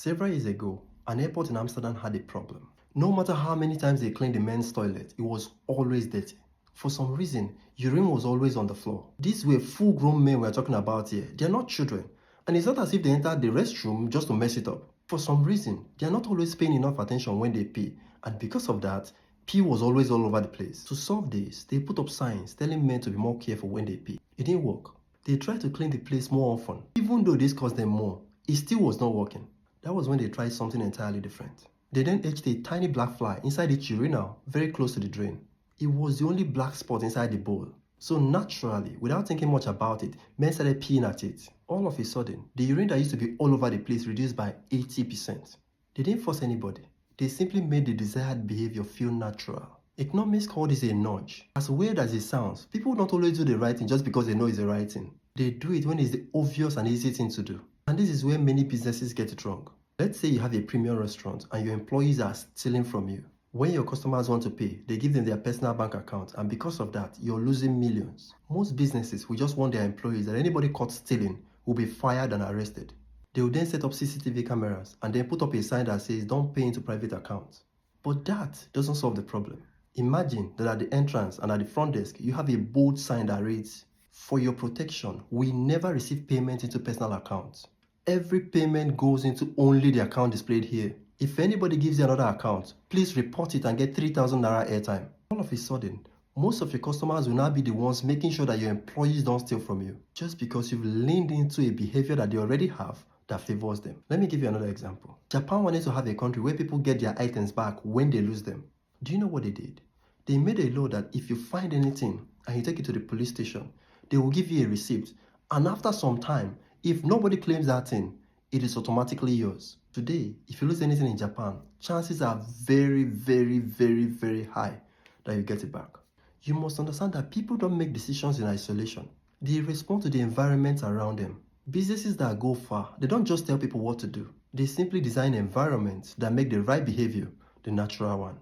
Several years ago, an airport in Amsterdam had a problem. No matter how many times they cleaned the men's toilet, it was always dirty. For some reason, urine was always on the floor. These were full-grown men we're talking about here. They're not children. And it's not as if they entered the restroom just to mess it up. For some reason, they're not always paying enough attention when they pee. And because of that, pee was always all over the place. To solve this, they put up signs telling men to be more careful when they pee. It didn't work. They tried to clean the place more often. Even though this cost them more, it still was not working. That was when they tried something entirely different. They then etched a tiny black fly inside each urinal, very close to the drain. It was the only black spot inside the bowl. So naturally, without thinking much about it, men started peeing at it. All of a sudden, the urine that used to be all over the place reduced by 80%. They didn't force anybody. They simply made the desired behavior feel natural. Economists call this a nudge. As weird as it sounds, people don't always do the right thing just because they know it's the right thing. They do it when it's the obvious and easy thing to do. And this is where many businesses get it wrong. Let's say you have a premium restaurant and your employees are stealing from you. When your customers want to pay, they give them their personal bank account, and because of that, you're losing millions. Most businesses will just want their employees that anybody caught stealing will be fired and arrested. They will then set up CCTV cameras and then put up a sign that says don't pay into private accounts. But that doesn't solve the problem. Imagine that at the entrance and at the front desk, you have a bold sign that reads, "For your protection, we never receive payment into personal accounts. Every payment goes into only the account displayed here. If anybody gives you another account, please report it and get 3,000 naira airtime." All of a sudden, most of your customers will now be the ones making sure that your employees don't steal from you, just because you've leaned into a behavior that they already have that favors them. Let me give you another example. Japan wanted to have a country where people get their items back when they lose them. Do you know what they did? They made a law that if you find anything and you take it to the police station, they will give you a receipt. And after some time, if nobody claims that thing, it is automatically yours. Today, if you lose anything in Japan, chances are very, very, very, very high that you get it back. You must understand that people don't make decisions in isolation. They respond to the environment around them. Businesses that go far, they don't just tell people what to do. They simply design environments that make the right behavior the natural one.